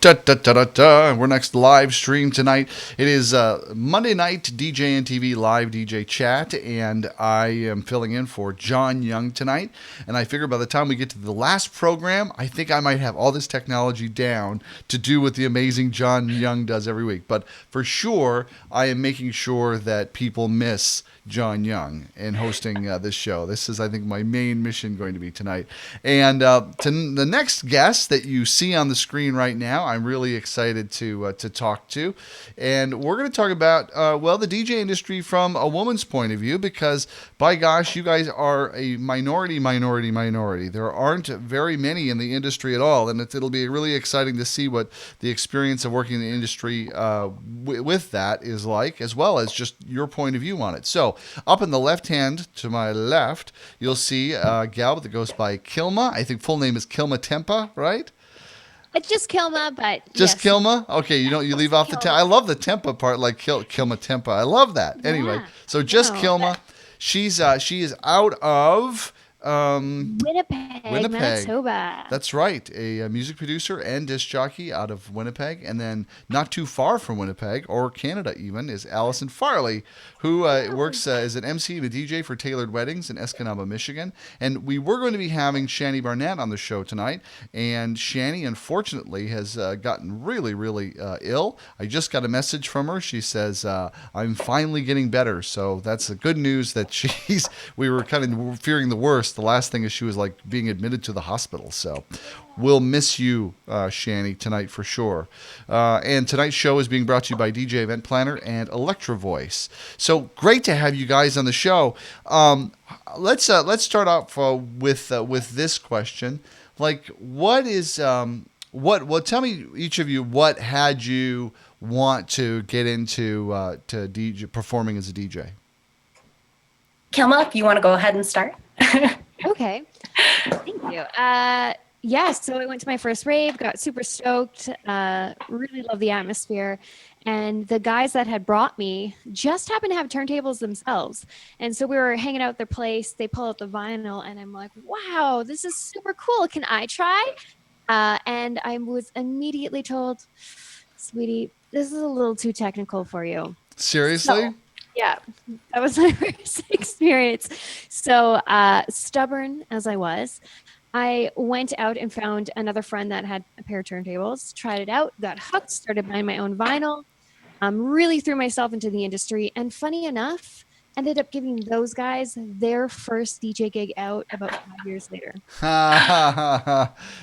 Da, da, da, da, da. We're next live stream tonight. It is Monday night DJ and TV live DJ chat, and I am filling in for John Young tonight. And I figure by the time we get to the last program, I think I might have all this technology down to do what the amazing John Young does every week. But for sure, I am making sure that people miss John Young in hosting this show. This is, I think, my main mission going to be tonight. And to the next guest that you see on the screen right now, I'm really excited to talk to. And we're going to talk about, the DJ industry from a woman's point of view, because, by gosh, you guys are a minority. There aren't very many in the industry at all. And it'll be really exciting to see what the experience of working in the industry with that is like, as well as just your point of view on it. So, up in the left hand to my left, you'll see a gal that goes by Kilma. I think full name is Kilma Tempa, right? It's just Kilma, but just yes. Kilma. Okay, you leave off the Tempa. I love the Tempa part, like Kilma Tempa. I love that. Anyway, so just Kilma. She is out of Winnipeg, Manitoba. That's right. A music producer and disc jockey out of Winnipeg. And then not too far from Winnipeg, or Canada even, is Allison Farley, who works as an MC and a DJ for Tailored Weddings in Escanaba, Michigan. And we were going to be having Shani Barnett on the show tonight. And Shani, unfortunately, has gotten really, really ill. I just got a message from her. She says, I'm finally getting better. So that's the good news that we were kind of fearing the worst. The last thing is she was like being admitted to the hospital. So we'll miss you, Shani, tonight for sure. And tonight's show is being brought to you by DJ Event Planner and Electro Voice. So great to have you guys on the show. Let's start off with this question. Like, what is tell me, each of you, what had you want to get into to DJ, performing as a DJ? Kilma, if you want to go ahead and start. Okay. Thank you. So I went to my first rave, got super stoked, really loved the atmosphere. And the guys that had brought me just happened to have turntables themselves. And so we were hanging out at their place. They pull out the vinyl, and I'm like, wow, this is super cool. Can I try? And I was immediately told, sweetie, this is a little too technical for you. Seriously? So, yeah, that was my first experience. So stubborn as I was, I went out and found another friend that had a pair of turntables, tried it out, got hooked, started buying my own vinyl, really threw myself into the industry. And funny enough, ended up giving those guys their first DJ gig out about 5 years later.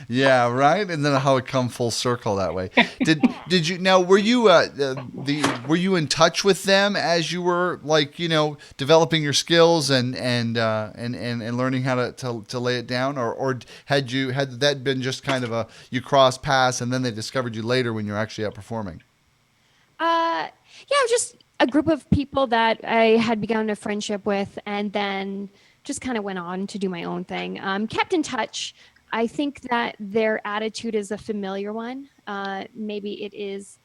Yeah, right. And then how it come full circle that way. Did you now? Were you were you in touch with them as you were developing your skills and learning how to lay it down, or had that been just kind of you crossed paths and then they discovered you later when you're actually out performing? Just a group of people that I had begun a friendship with, and then just kind of went on to do my own thing. Kept in touch. I think that their attitude is a familiar one. Maybe it is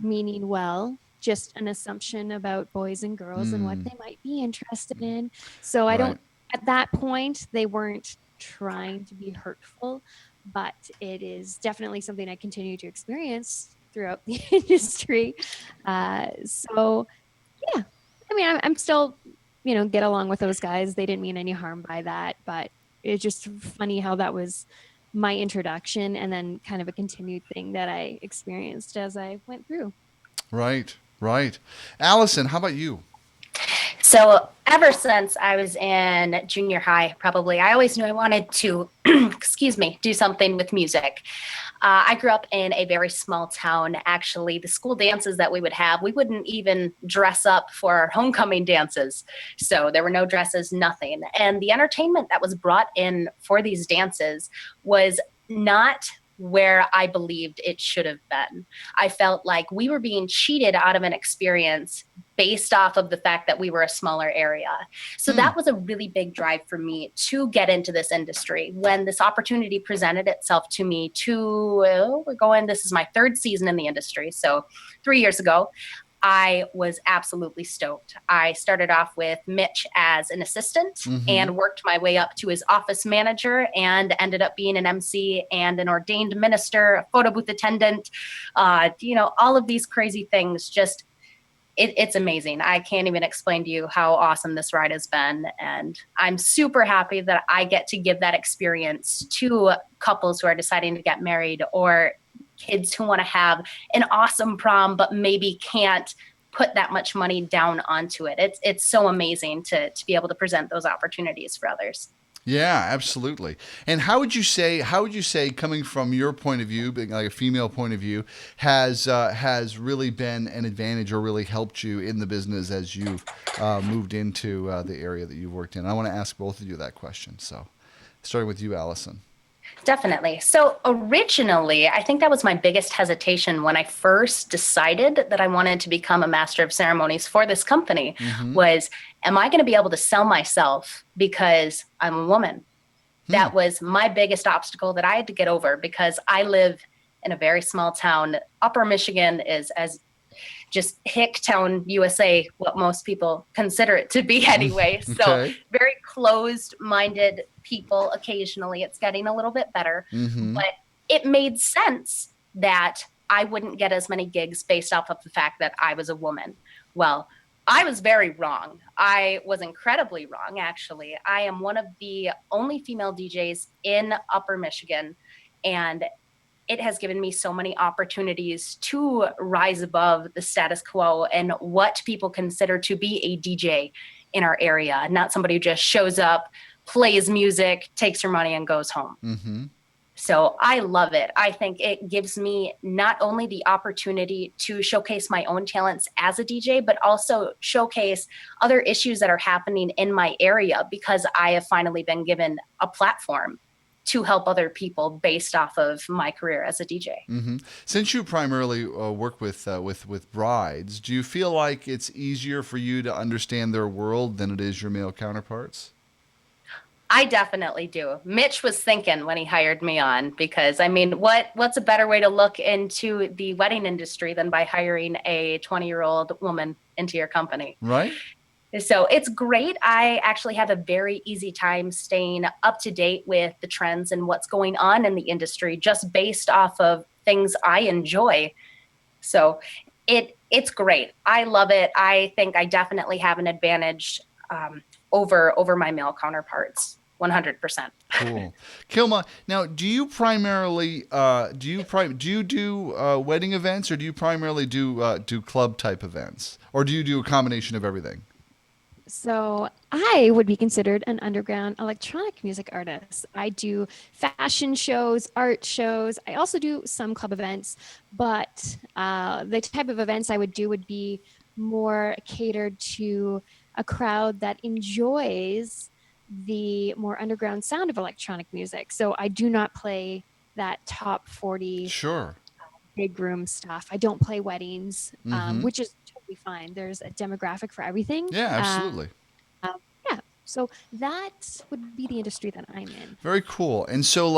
meaning well, just an assumption about boys and girls and what they might be interested in. So at that point, they weren't trying to be hurtful, but it is definitely something I continue to experience throughout the industry. I'm still, get along with those guys. They didn't mean any harm by that, but it's just funny how that was my introduction and then kind of a continued thing that I experienced as I went through. Right. Allison, how about you? So ever since I was in junior high, probably, I always knew I wanted to, do something with music. I grew up in a very small town. Actually, the school dances that we would have, we wouldn't even dress up for our homecoming dances. So there were no dresses, nothing. And the entertainment that was brought in for these dances was not where I believed it should have been. I felt like we were being cheated out of an experience based off of the fact that we were a smaller area. So that was a really big drive for me to get into this industry. When this opportunity presented itself to me this is my third season in the industry. So 3 years ago, I was absolutely stoked. I started off with Mitch as an assistant and worked my way up to his office manager and ended up being an MC and an ordained minister, a photo booth attendant, all of these crazy things. Just it's amazing. I can't even explain to you how awesome this ride has been. And I'm super happy that I get to give that experience to couples who are deciding to get married, or kids who want to have an awesome prom, but maybe can't put that much money down onto it. It's so amazing to be able to present those opportunities for others. Yeah, absolutely. And how would you say, coming from your point of view, being like a female point of view, has really been an advantage or really helped you in the business as you've moved into the area that you've worked in? I want to ask both of you that question. So, starting with you, Allison. Definitely. So originally, I think that was my biggest hesitation when I first decided that I wanted to become a master of ceremonies for this company was, am I going to be able to sell myself because I'm a woman? That was my biggest obstacle that I had to get over, because I live in a very small town. Upper Michigan is as just Hicktown, USA, what most people consider it to be anyway. Okay. So very closed-minded people. Occasionally it's getting a little bit better, but it made sense that I wouldn't get as many gigs based off of the fact that I was a woman. Well, I was very wrong. I was incredibly wrong, actually. I am one of the only female DJs in Upper Michigan, and it has given me so many opportunities to rise above the status quo and what people consider to be a DJ in our area, not somebody who just shows up, plays music, takes your money, and goes home. So I love it. I think it gives me not only the opportunity to showcase my own talents as a DJ, but also showcase other issues that are happening in my area, because I have finally been given a platform to help other people based off of my career as a DJ. Since you primarily work with brides, do you feel like it's easier for you to understand their world than it is your male counterparts? I definitely do. Mitch was thinking when he hired me on, because I mean, what's a better way to look into the wedding industry than by hiring a 20-year-old woman into your company? Right. So it's great. I actually have a very easy time staying up to date with the trends and what's going on in the industry, just based off of things I enjoy. So it's great. I love it. I think I definitely have an advantage over my male counterparts. 100%. Cool. Kilma, now do you primarily do you do wedding events, or do you primarily do club type events, or do you do a combination of everything? So I would be considered an underground electronic music artist. I do fashion shows, art shows. I also do some club events, but the type of events I would do would be more catered to a crowd that enjoys the more underground sound of electronic music. So I do not play that top 40 Sure. big room stuff. I don't play weddings, which is totally fine. There's a demographic for everything. Yeah, absolutely. Yeah. So that would be the industry that I'm in. Very cool. And so,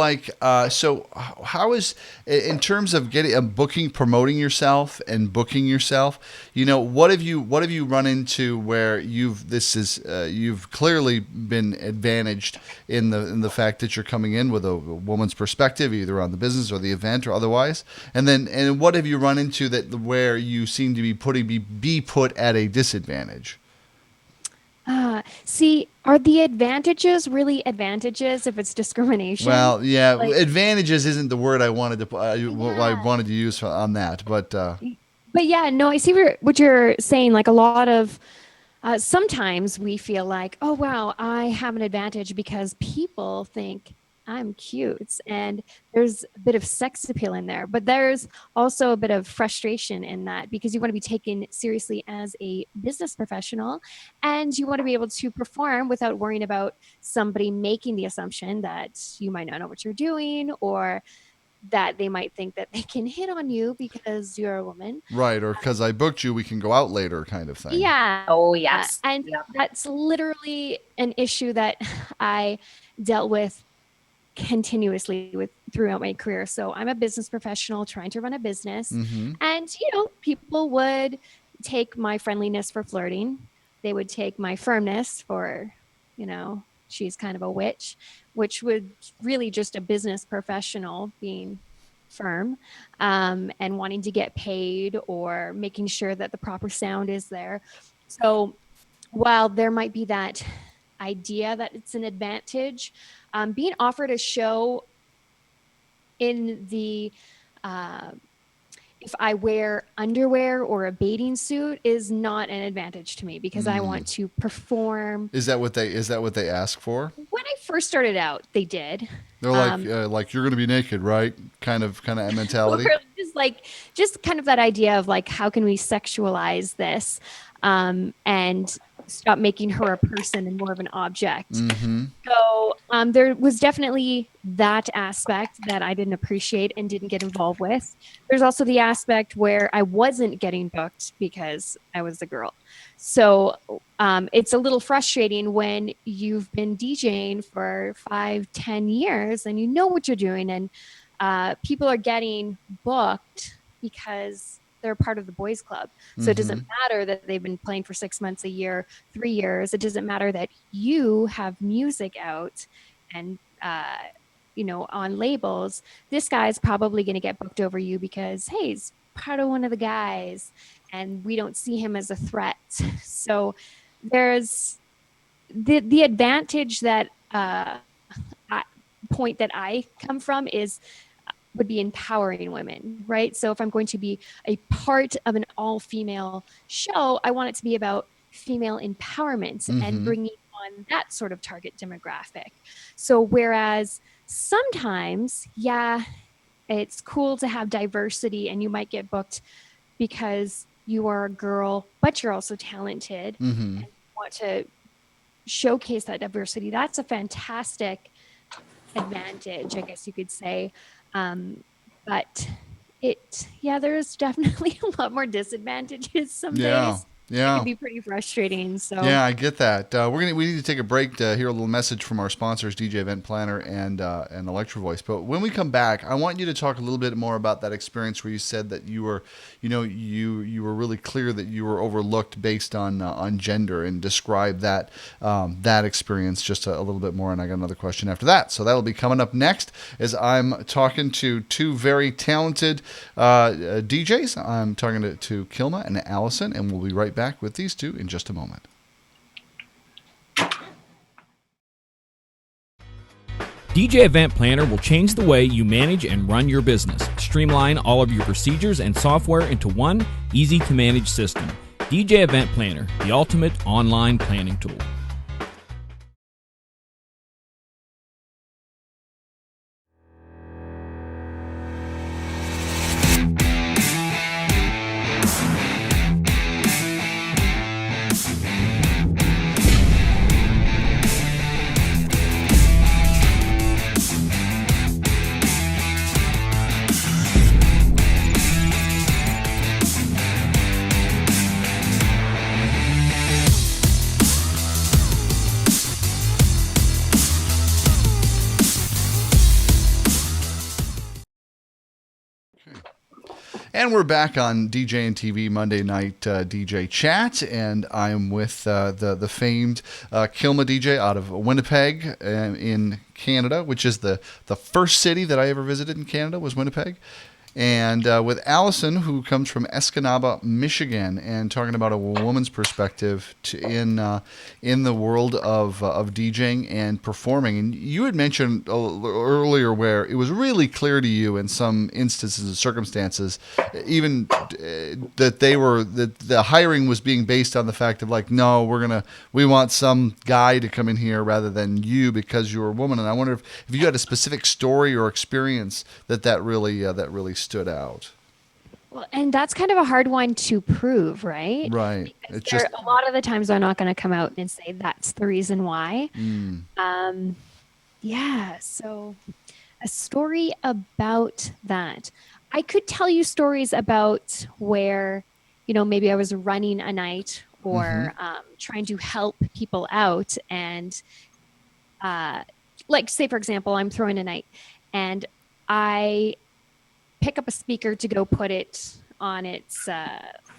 how is, in terms of booking, promoting yourself and booking yourself? What have you run into where you've clearly been advantaged in the fact that you're coming in with a woman's perspective, either on the business or the event or otherwise, and what have you run into that where you seem to be put at a disadvantage? See, are the advantages really advantages if it's discrimination? Well, yeah, advantages isn't the word I wanted to use on that, but yeah, no, I see what you're saying. Like a lot of sometimes we feel like, oh wow, I have an advantage because people think I'm cute, and there's a bit of sex appeal in there, but there's also a bit of frustration in that, because you want to be taken seriously as a business professional, and you want to be able to perform without worrying about somebody making the assumption that you might not know what you're doing, or that they might think that they can hit on you because you're a woman. Right, or because I booked you, we can go out later kind of thing. Yeah. Oh, yes. And that's literally an issue that I dealt with continuously throughout my career. So I'm a business professional trying to run a business, and people would take my friendliness for flirting. They would take my firmness for, she's kind of a witch, which would really just a business professional being firm, and wanting to get paid or making sure that the proper sound is there. So while there might be that idea that it's an advantage, being offered a show in the if I wear underwear or a bathing suit is not an advantage to me, because I want to perform. Is that what they ask for? When I first started out, they did. They're like you're going to be naked, right? Kind of mentality. Just kind of that idea of like, how can we sexualize this, and stop making her a person and more of an object. Mm-hmm. So there was definitely that aspect that I didn't appreciate and didn't get involved with. There's also the aspect where I wasn't getting booked because I was a girl. So it's a little frustrating when you've been DJing for 5-10 years and you know what you're doing, and people are getting booked because they're part of the boys club. So It doesn't matter that they've been playing for 6 months, a year, 3 years. It doesn't matter that you have music out and, on labels. This guy's probably going to get booked over you because, hey, he's part of one of the guys and we don't see him as a threat. So there's the advantage that point that I come from would be empowering women, right? So if I'm going to be a part of an all-female show, I want it to be about female empowerment and bringing on that sort of target demographic. So whereas sometimes, it's cool to have diversity and you might get booked because you are a girl, but you're also talented and want to showcase that diversity. That's a fantastic advantage, I guess you could say. But there's definitely a lot more disadvantages some days. It can be pretty frustrating. So yeah, I get that. We need to take a break to hear a little message from our sponsors, DJ Event Planner and Electro Voice. But when we come back, I want you to talk a little bit more about that experience where you said that you were, you were really clear that you were overlooked based on gender, and describe that experience just a little bit more. And I got another question after that, so that'll be coming up next as I'm talking to two very talented DJs. I'm talking to Kilma and Allison, and we'll be right back with these two in just a moment. DJ Event Planner will change the way you manage and run your business. Streamline all of your procedures and software into one easy-to-manage system. DJ Event Planner, the ultimate online planning tool. And we're back on DJ and TV Monday Night DJ Chat, and I'm with the famed Kilma DJ out of Winnipeg in Canada, which is the first city that I ever visited in Canada was Winnipeg. And with Allison, who comes from Escanaba, Michigan, and talking about a woman's perspective in the world of DJing and performing. And you had mentioned earlier where it was really clear to you in some instances and circumstances, even that the hiring was being based on the fact of like, no, we want some guy to come in here rather than you because you're a woman. And I wonder if you had a specific story or experience that really stood out. Well, and that's kind of a hard one to prove, right? Right. Because a lot of the times they're not going to come out and say that's the reason why. So a story about that. I could tell you stories about where, maybe I was running a night or trying to help people out. And like, say, for example, I'm throwing a night and I pick up a speaker to go put it on its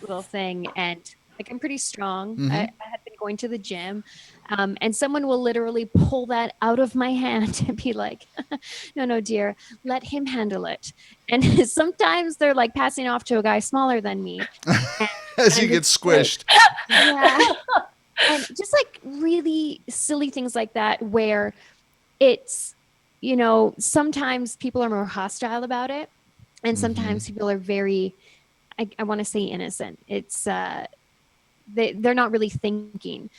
little thing, and like I'm pretty strong. Mm-hmm. I had been going to the gym, and someone will literally pull that out of my hand and be like, no, dear, let him handle it. And sometimes they're like passing off to a guy smaller than me. As you And get it's squished. yeah. And just like really silly things like that, where it's, sometimes people are more hostile about it. And sometimes people are very, I want to say innocent. It's, they're not really thinking.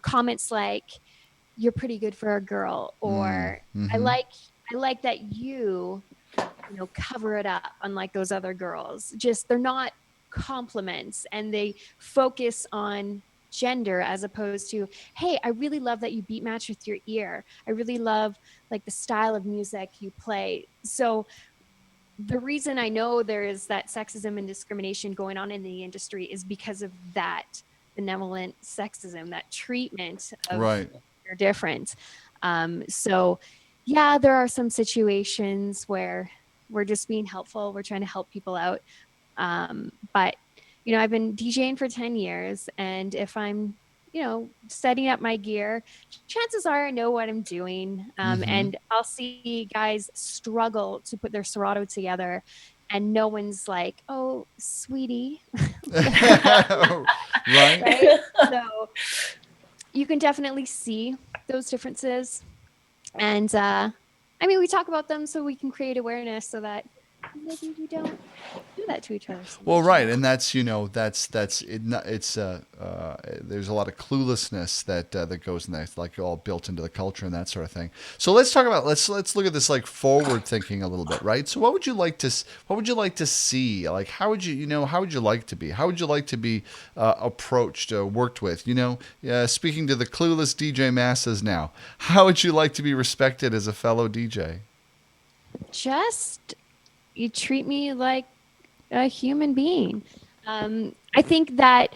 Comments like, "You're pretty good for a girl," or Mm-hmm. I like that cover it up, unlike those other girls. Just they're not compliments, and they focus on gender as opposed to, hey, I really love that you beat match with your ear. I really love like the style of music you play. So the reason I know there is that sexism and discrimination going on in the industry is because of that benevolent sexism, that treatment of Right. you're different. So yeah, there are some situations where we're just being helpful. We're trying to help people out. But I've been DJing for 10 years, and if I'm, setting up my gear, chances are I know what I'm doing. And I'll see guys struggle to put their Serato together, and no one's like, "Oh, sweetie." Right. Right? So you can definitely see those differences. And we talk about them so we can create awareness so that maybe we don't do that to each other so Well, much. right, and that's it's there's a lot of cluelessness that goes in that, like all built into the culture and that sort of thing. So let's talk about let's look at this like forward thinking a little bit, right? So what would you like to see? Like how would how would you like to be? How would you like to be approached, worked with? Speaking to the clueless DJ masses now, how would you like to be respected as a fellow DJ? Just you treat me like a human being. I think that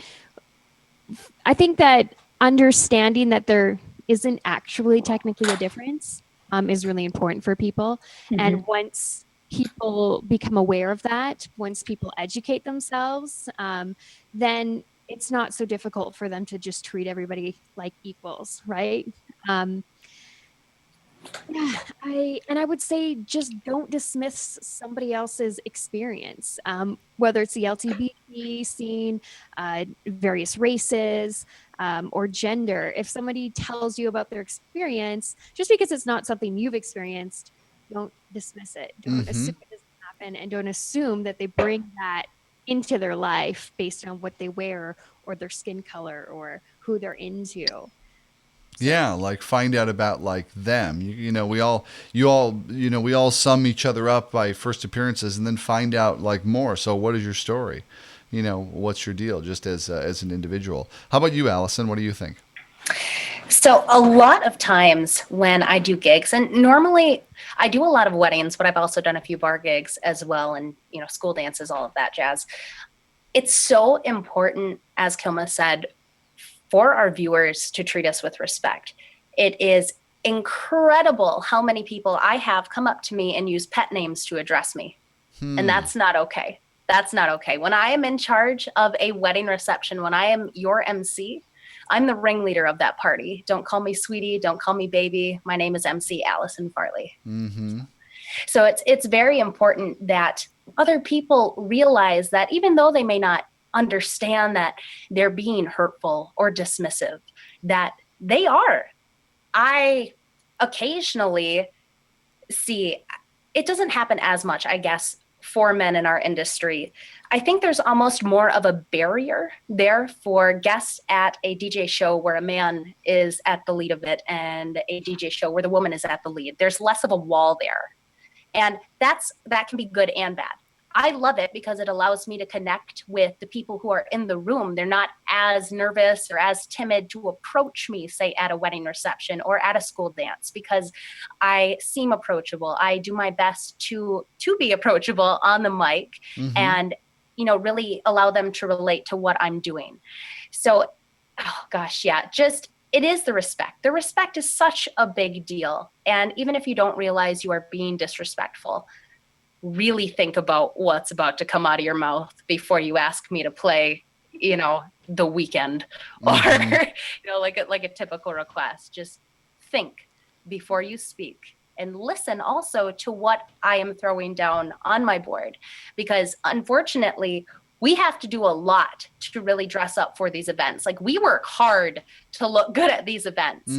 understanding that there isn't actually technically a difference is really important for people. And once people become aware of that, once people educate themselves, then it's not so difficult for them to just treat everybody like equals, right? Yeah, I would say just don't dismiss somebody else's experience, whether it's the LGBT scene, various races, or gender. If somebody tells you about their experience, just because it's not something you've experienced, don't dismiss it. Don't assume it doesn't happen, and don't assume that they bring that into their life based on what they wear or their skin color or who they're into. Yeah, like find out about like them. We all sum each other up by first appearances and then find out like more. So what is your story? What's your deal just as an individual? How about you, Allison? What do you think? So a lot of times when I do gigs, and normally I do a lot of weddings, but I've also done a few bar gigs as well, and school dances, all of that jazz. It's so important, as Kilma said, for our viewers to treat us with respect. It is incredible how many people I have come up to me and use pet names to address me. And that's not okay. That's not okay. When I am in charge of a wedding reception, when I am your MC, I'm the ringleader of that party. Don't call me sweetie. Don't call me baby. My name is MC Allison Farley. So it's very important that other people realize that even though they may not understand that they're being hurtful or dismissive, that they are. I occasionally see, it doesn't happen as much, I guess, for men in our industry. I think there's almost more of a barrier there for guests at a DJ show where a man is at the lead of it and a DJ show where the woman is at the lead. There's less of a wall there. And that can be good and bad. I love it because it allows me to connect with the people who are in the room. They're not as nervous or as timid to approach me, say, at a wedding reception or at a school dance, because I seem approachable. I do my best to be approachable on the mic and, really allow them to relate to what I'm doing. So, oh gosh, yeah, it is the respect. The respect is such a big deal. And even if you don't realize you are being disrespectful, really think about what's about to come out of your mouth before you ask me to play, The Weekend or, like a typical request. Just think before you speak and listen also to what I am throwing down on my board, because unfortunately, we have to do a lot to really dress up for these events. Like, we work hard to look good at these events,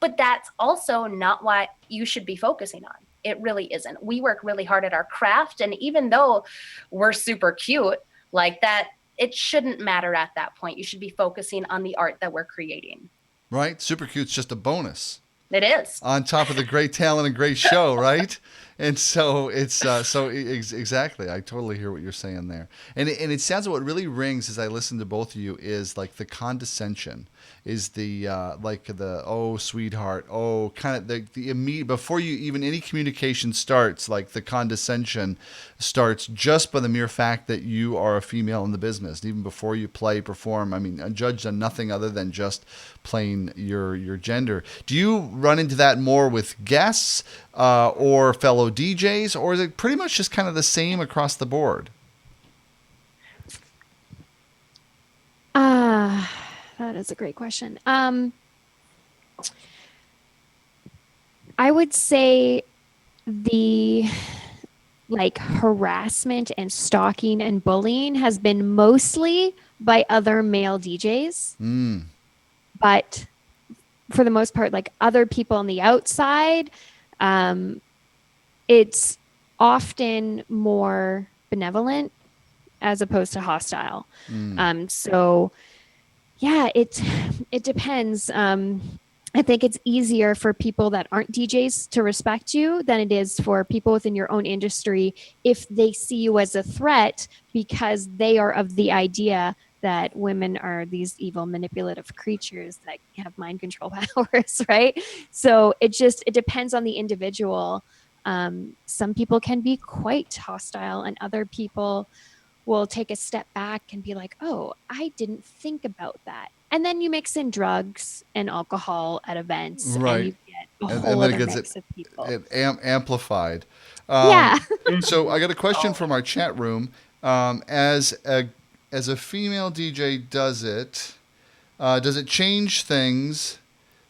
but that's also not what you should be focusing on. It really isn't. We work really hard at our craft. And even though we're super cute like that, it shouldn't matter at that point. You should be focusing on the art that we're creating. Right? Super cute's just a bonus. It is. On top of the great talent and great show, right? And so it's exactly. I totally hear what you're saying there. And it sounds like what really rings as I listen to both of you is like the condescension, is the like the oh sweetheart, oh kind of the immediate before you even any communication starts, like the condescension starts just by the mere fact that you are a female in the business. And even before you play, perform, I mean, judged on nothing other than just playing your gender. Do you run into that more with guests or fellow DJs, or is it pretty much just kind of the same across the board? That is a great question. I would say the harassment and stalking and bullying has been mostly by other male DJs. But for the most part, like other people on the outside, it's often more benevolent as opposed to hostile. So yeah, it depends. I think it's easier for people that aren't DJs to respect you than it is for people within your own industry if they see you as a threat, because they are of the idea that women are these evil, manipulative creatures that have mind control powers, right? So it depends on the individual. Some people can be quite hostile, and other people will take a step back and be like, oh, I didn't think about that. And then you mix in drugs and alcohol at events, right? And you get a whole other mix of people. Amplified. Yeah. So I got a question from our chat room. As a female DJ does it change things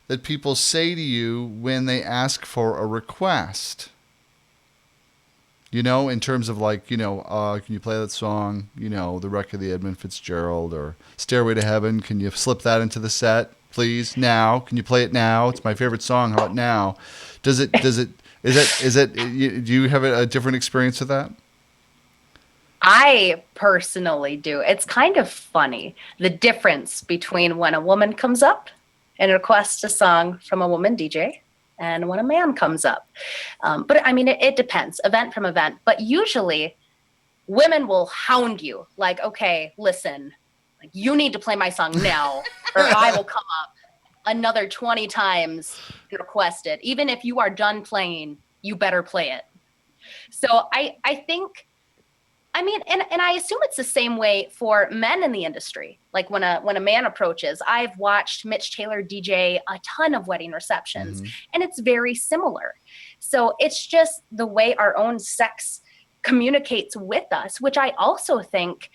that people say to you when they ask for a request? In terms of can you play that song, The Wreck of the Edmund Fitzgerald or Stairway to Heaven? Can you slip that into the set, please? Now, can you play it now? It's my favorite song. How about now? Do you have a different experience with that? I personally do. It's kind of funny, the difference between when a woman comes up and requests a song from a woman DJ and when a man comes up. But I mean, it depends, event from event. But usually women will hound you like, okay, listen, like, you need to play my song now or I will come up another 20 times and request it. Even if you are done playing, you better play it. So I think, I mean, and I assume it's the same way for men in the industry. Like when a man approaches, I've watched Mitch Taylor DJ a ton of wedding receptions, and it's very similar. So it's just the way our own sex communicates with us, which I also think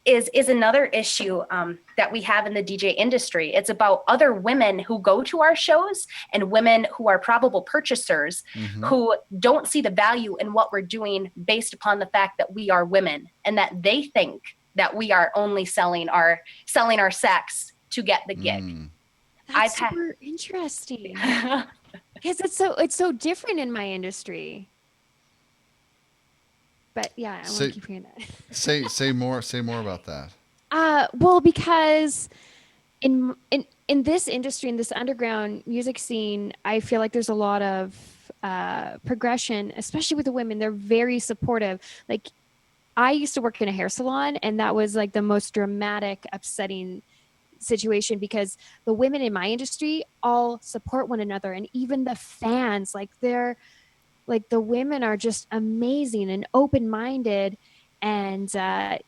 is another issue that we have in the DJ industry. It's about other women who go to our shows and women who are probable purchasers who don't see the value in what we're doing based upon the fact that we are women, and that they think that we are only selling our sex to get the gig. That's super interesting. Because it's so different in my industry. But yeah, I want to keep hearing that. say more about that. Well, because in this industry, in this underground music scene, I feel like there's a lot of progression, especially with the women. They're very supportive. Like, I used to work in a hair salon, and that was like the most dramatic, upsetting situation, because the women in my industry all support one another, and even the fans, like the women are just amazing and open-minded. And I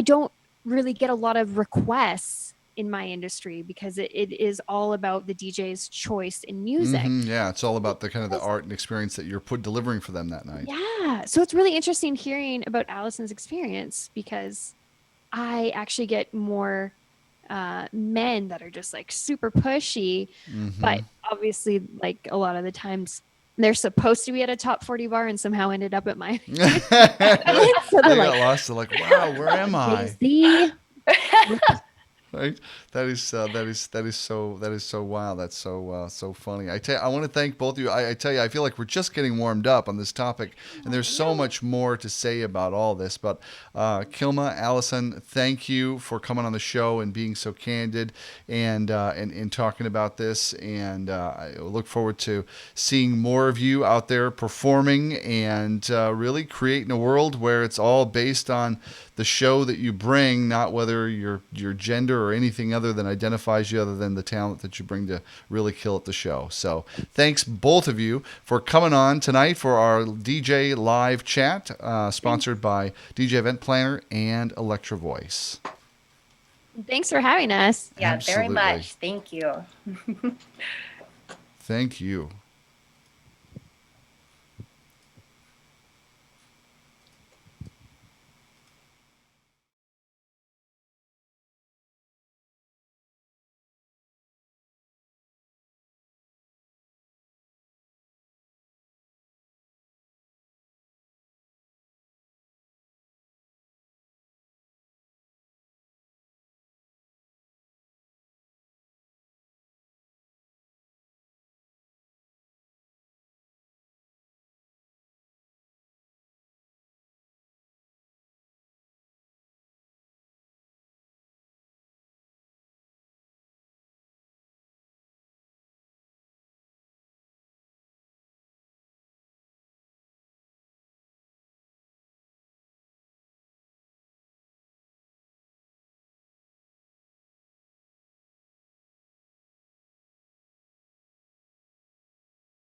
don't really get a lot of requests in my industry because it is all about the DJ's choice in music. Yeah, it's all about the kind of the art and experience that you're delivering for them that night. Yeah. So it's really interesting hearing about Allison's experience because I actually get more men that are just like super pushy, but obviously like a lot of the times they're supposed to be at a top 40 bar and somehow ended up at my so They they're got lost. They're like, wow, where am I? Jay-Z. Right? That is so wild. That's so funny. I want to thank both of you. I tell you, I feel like we're just getting warmed up on this topic, and there's so much more to say about all this. But Kilma, Allison, thank you for coming on the show and being so candid and talking about this. And I look forward to seeing more of you out there performing and really creating a world where it's all based on the show that you bring, not whether your gender or anything other than identifies you, other than the talent that you bring to really kill at the show. So thanks both of you for coming on tonight for our DJ live chat, sponsored by DJ Event Planner and Electro Voice. Thanks for having us. Yeah, Absolutely. very much. Thank you. Thank you.